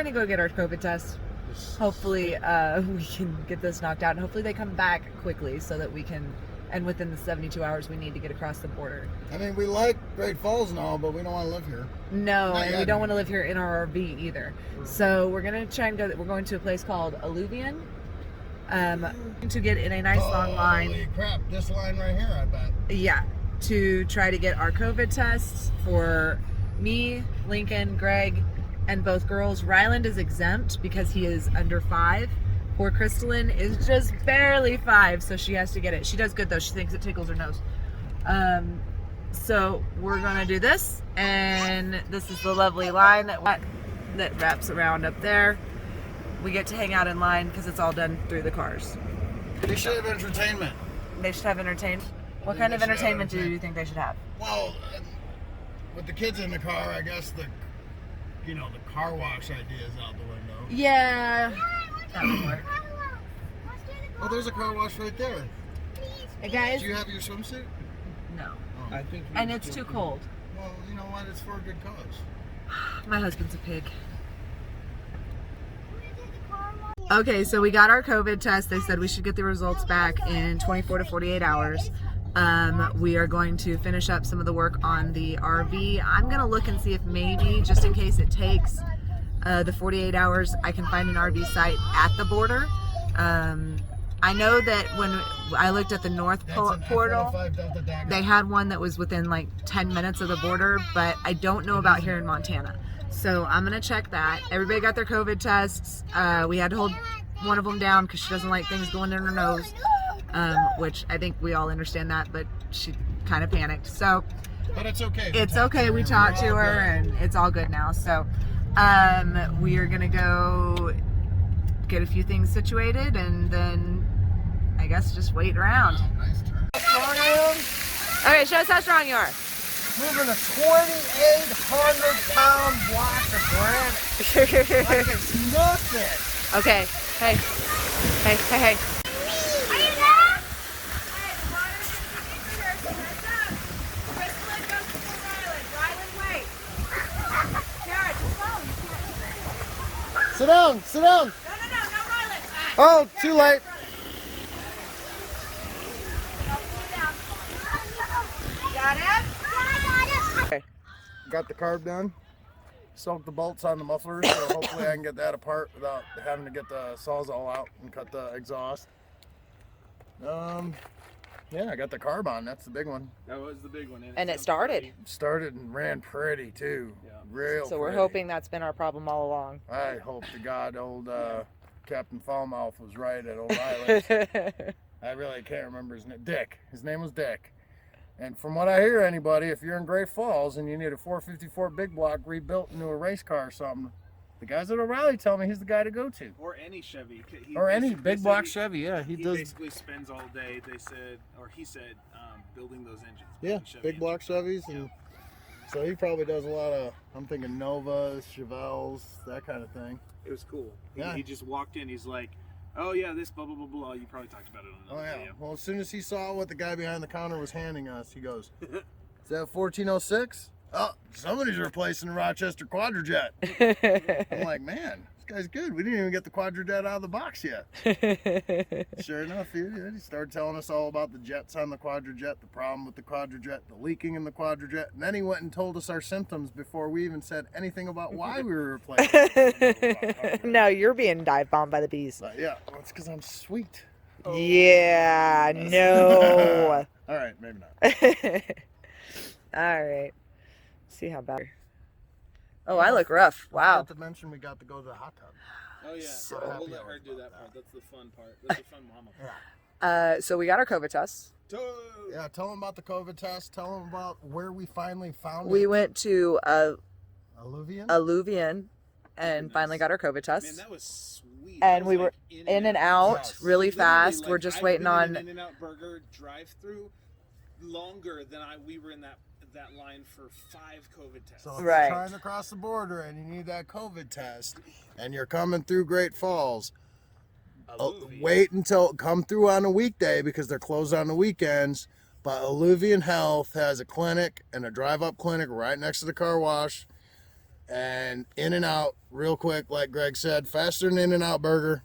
trying to go get our COVID test. Hopefully we can get this knocked out, and hopefully they come back quickly so that we can, and within the 72 hours we need to get across the border. I mean, we like Great Falls and all, but we don't want to live here. No, and we don't want to live here in our RV either. So we're going to try and go, we're going to a place called Alluvion to get in a nice long line. Holy crap, this line right here, I bet. Yeah, to try to get our COVID tests for me, Lincoln, Greg, and both girls. Ryland is exempt because he is under 5. Poor Crystalline is just barely 5, so she has to get it. She does good though. She thinks it tickles her nose. So we're gonna do this, and this is the lovely line that wraps around up there. We get to hang out in line because it's all done through the cars. They should have entertainment. They should have entertainment. What kind of entertainment do you think they should have? Well, with the kids in the car, I guess the car wash idea is out the window. Yeah, that would work. Oh, there's a car wash right there. Hey guys. Do you have your swimsuit? No. Oh. I think. And it's too cold. Well, you know what? It's for a good cause. My husband's a pig. Okay, so we got our COVID test. They said we should get the results back in 24 to 48 hours. We are going to finish up some of the work on the RV. I'm going to look and see if maybe, just in case it takes the 48 hours, I can find an RV site at the border. I know that when I looked at the North Portal, they had one that was within like 10 minutes of the border, but I don't know about here in Montana. So I'm going to check that. Everybody got their COVID tests. We had to hold one of them down because she doesn't like things going in her nose, which I think we all understand that, but she kind of panicked. So, but it's okay. It's okay. We talked to her and it's all good now. So we are going to go get a few things situated and then I guess just wait around. Nice turn. Okay, show us how strong you are. Moving a 2,800-pound block of granite. Like it's nothing. Okay. Hey. Hey, hey, hey. Are you there? Sit down, sit down. No, Ryland. Oh, too late. Got it? Okay. Got the carb done. Soaked the bolts on the muffler, so hopefully I can get that apart without having to get the sawzall out and cut the exhaust. Yeah, I got the carb on. That's the big one. That was the big one. And it started. Started and ran pretty too. Yeah. Real So we're pretty. hoping that's been our problem all along. I hope to God old Captain Fallmouth was right at O'Reilly's. I really can't remember his name. Dick. His name was Dick. And from what I hear, anybody, if you're in Great Falls and you need a 454 big block rebuilt into a race car or something, the guys at O'Reilly tell me he's the guy to go to. Or any Chevy. Or any big block Chevy, yeah. He does. basically spends all day, they said, or he said, building those engines. Yeah, building Chevy big block engines. Chevys. And so he probably does a lot of, I'm thinking Novas, Chevelles, that kind of thing. It was cool. Yeah. He just walked in, he's like, oh yeah, this blah, blah, blah, blah. You probably talked about it on Oh another yeah. video. Well, as soon as he saw what the guy behind the counter was handing us, he goes, "Is that 1406? Oh, somebody's replacing the Rochester Quadrajet." I'm like, man, this guy's good. We didn't even get the Quadrajet out of the box yet. Sure enough, he started telling us all about the jets on the Quadrajet, the problem with the Quadrajet, the leaking in the Quadrajet, and then he went and told us our symptoms before we even said anything about why we were replacing it. No, you're being dive bombed by the bees. But yeah, well, it's because I'm sweet. Yeah, no. All right, maybe not. All right. See how bad. Oh, I look rough. Wow. Not to mention we got to go to the hot tub. Oh yeah, So we'll happy let I her was do about that part. that. That's the fun part. That's the fun mama part. So we got our COVID tests. Yeah, tell them about the COVID test. Tell them about where we finally found We it. went to Alluvion? Alluvion and Goodness. finally got our COVID tests. Man, that was sweet. And That we was, were like, in and out Yes. really Literally, fast. like, We're just I've waiting been in on. an In-N-Out Burger drive-through longer than we were in that line for 5 COVID tests. So if Right. you're trying to cross the border and you need that COVID test and you're coming through Great Falls, wait until come through on a weekday because they're closed on the weekends. But Alluvion Health has a clinic and a drive-up clinic right next to the car wash. And In-N-Out, real quick, like Greg said, faster than In-N-Out Burger.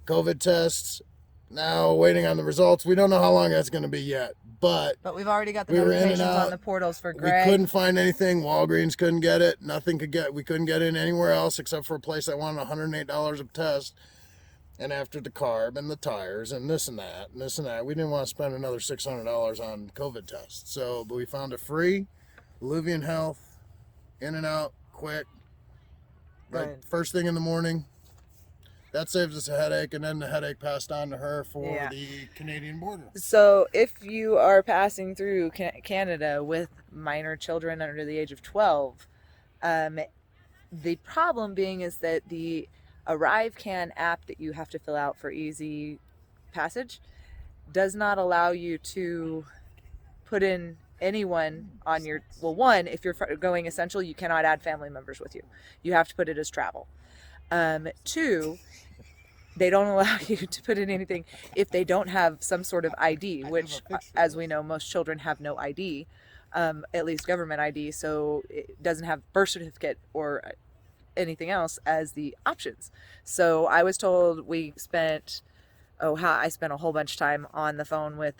COVID tests, now waiting on the results. We don't know how long that's going to be yet, but we've already got the we were in and notifications out. on the portals for we Greg. couldn't find anything. Walgreens couldn't get it. We couldn't get in anywhere else except for a place that wanted $108 a test. And after the carb and the tires and this and that and this and that, we didn't want to spend another $600 on COVID tests. So, but we found it free. Illuvian Health, In-N-Out, quick, like Right. first thing in the morning. That saved us a headache, and then the headache passed on to her for Yeah. the Canadian border. So if you are passing through Canada with minor children under the age of 12, the problem being is that the ArriveCan app that you have to fill out for easy passage does not allow you to put in anyone on your, well, one, if you're going essential, you cannot add family members with you. You have to put it as travel. Two, they don't allow you to put in anything if they don't have some sort of ID, which, as we know, most children have no ID, at least government ID, so it doesn't have birth certificate or anything else as the options. So I was told I spent a whole bunch of time on the phone with,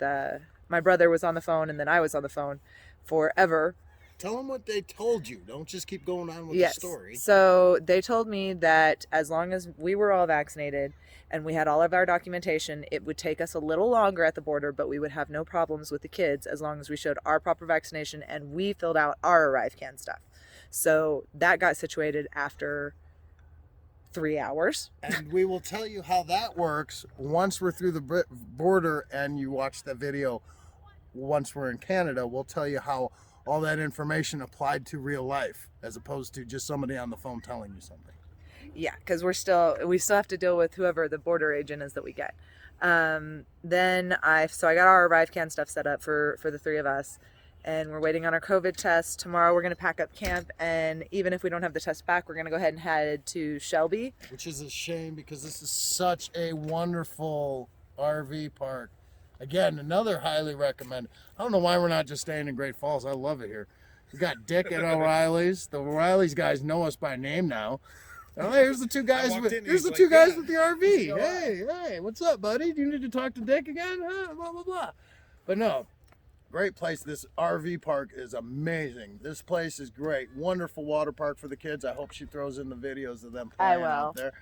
my brother was on the phone, and then I was on the phone forever. Tell them what they told you. Don't just keep going on with Yes. the story. So they told me that as long as we were all vaccinated and we had all of our documentation, it would take us a little longer at the border, but we would have no problems with the kids as long as we showed our proper vaccination and we filled out our ArriveCan stuff. So that got situated after 3 hours. And we will tell you how that works once we're through the border and you watch the video. Once we're in Canada, we'll tell you how all that information applied to real life as opposed to just somebody on the phone telling you something. Yeah, because we still have to deal with whoever the border agent is that we get. Then I got our ArriveCan stuff set up for the three of us, and we're waiting on our COVID test. Tomorrow we're going to pack up camp, and even if we don't have the test back, we're going to go ahead and head to Shelby. Which is a shame because this is such a wonderful RV park. Again, another highly recommended. I don't know why we're not just staying in Great Falls. I love it here. We got Dick at O'Reilly's. The O'Reilly's guys know us by name now. Oh, here's the two guys with the RV. Hey, what's up, buddy? Do you need to talk to Dick again? Huh? Blah blah blah. But no, great place. This RV park is amazing. This place is great. Wonderful water park for the kids. I hope she throws in the videos of them playing out there.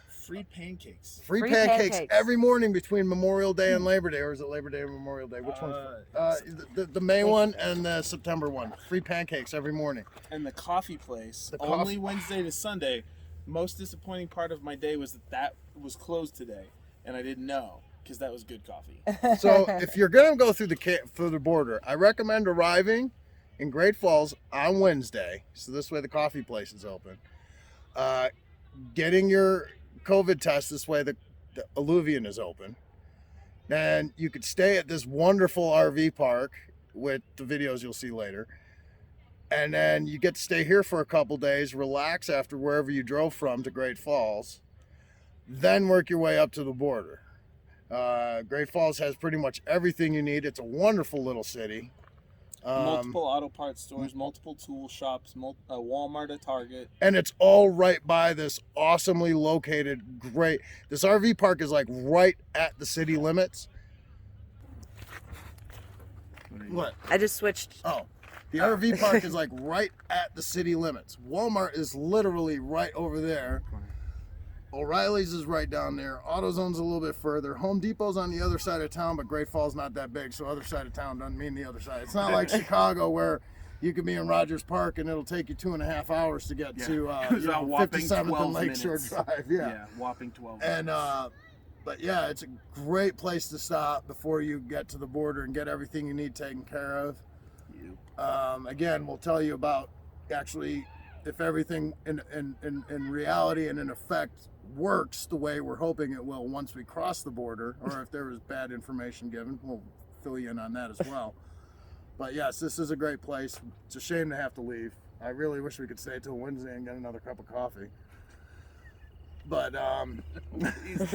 Free pancakes. Free pancakes every morning between Memorial Day and Labor Day, or is it Labor Day or Memorial Day? Which one's the May one and the September one? Free pancakes every morning. And the coffee place, only Wednesday to Sunday. Most disappointing part of my day was that was closed today, and I didn't know because that was good coffee. So if you're gonna go through the border, I recommend arriving in Great Falls on Wednesday, so this way the coffee place is open. Getting your COVID test, this way the Illuvian is open. Then you could stay at this wonderful RV park with the videos you'll see later. And then you get to stay here for a couple days, relax after wherever you drove from to Great Falls, then work your way up to the border. Great Falls has pretty much everything you need. It's a wonderful little city. Multiple auto parts stores, multiple tool shops, a Walmart, a Target. And it's all right by this awesomely located, this RV park is like right at the city limits. What? I just switched. Oh, the RV park is like right at the city limits. Walmart is literally right over there. O'Reilly's is right down there. AutoZone's a little bit further. Home Depot's on the other side of town, but Great Falls not that big, so other side of town doesn't mean the other side. It's not like Chicago where you could be in Rogers Park and it'll take you 2.5 hours to get to 57th and Lakeshore Drive. Yeah, whopping 12 And but yeah, it's a great place to stop before you get to the border and get everything you need taken care of. Again, we'll tell you about actually if everything in reality and in effect works the way we're hoping it will once we cross the border, or if there was bad information given, we'll fill you in on that as well. But yes, this is a great place. It's a shame to have to leave. I really wish we could stay till Wednesday and get another cup of coffee. But He's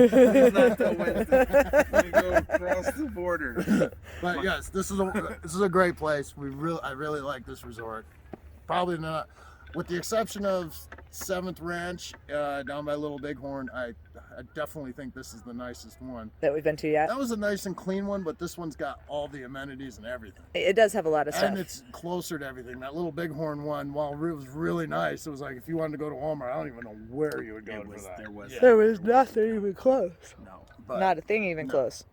not till Wednesday. We go across the border. But yes, this is a great place. I really like this resort. Probably not. with the exception of 7th Ranch down by Little Bighorn, I definitely think this is the nicest one. That we've been to yet. That was a nice and clean one, but this one's got all the amenities and everything. It does have a lot of stuff. And it's closer to everything. That Little Bighorn one, while it was really nice, it was like if you wanted to go to Walmart, I don't even know where you would go for that. There was nothing even close. No, But Not a thing even close.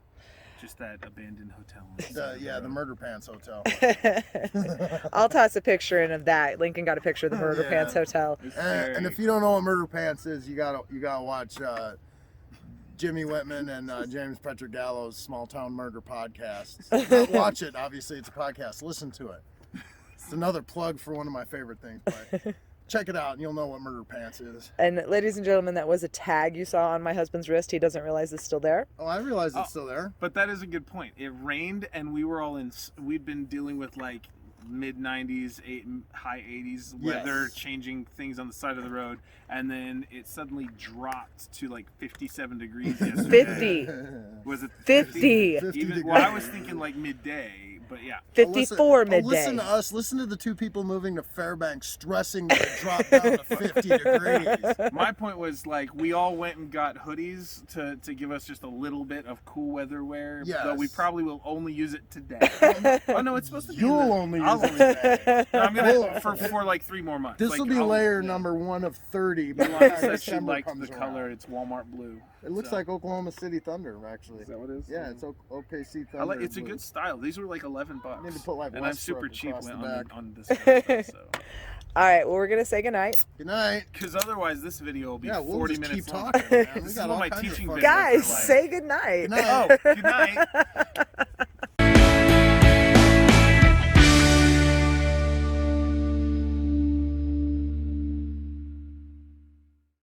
just that abandoned hotel. the Murder Pants Hotel. I'll toss a picture in of that. Lincoln got a picture of the Murder Yeah. Pants Hotel. And if you don't know what Murder Pants is, you gotta watch Jimmy Whitman and James Patrick Gallo's Small Town Murder podcast. Not watch it, obviously it's a podcast. Listen to it. It's another plug for one of my favorite things, but check it out and you'll know what Murder Pants is. And ladies and gentlemen, that was a tag you saw on my husband's wrist. He doesn't realize it's still there. Oh, I realize it's still there. But that is a good point. It rained, and we were all in. We'd been dealing with like mid 90s, high 80s weather, Yes. changing things on the side of the road, and then it suddenly dropped to like 57 degrees yesterday. 50. Was it 50. 50 Even, degrees. well, I was thinking like midday, but yeah. 54 midday. Listen to us. Listen to the two people moving to Fairbanks, stressing that it dropped down to 50 degrees. My point was like we all went and got hoodies to give us just a little bit of cool weather wear. Yes. Though we probably will only use it today. Oh no, it's supposed to be. in You'll the- only I'll- use it today. I'm gonna for like 3 more months. This Like, will be I'll- layer yeah. number 1 of 30. By the Yolanda time says she December liked comes the around. color. It's Walmart blue. It looks So- like Oklahoma City Thunder, actually. Is that what it is? Yeah, it's OKC Thunder. I like. It's a blue. good style. These were like $11. Need to put, like, and I'm Westbrook super cheap across the on back. on this kind of stuff. So. All right, well, we're going to say goodnight. Good night. Because otherwise, this video will be Yeah, we'll 40 just minutes keep long. talking, man. We This is got what all my kinds of teaching fun videos stuff. Guys, are like. say goodnight. Good night. Oh, good night.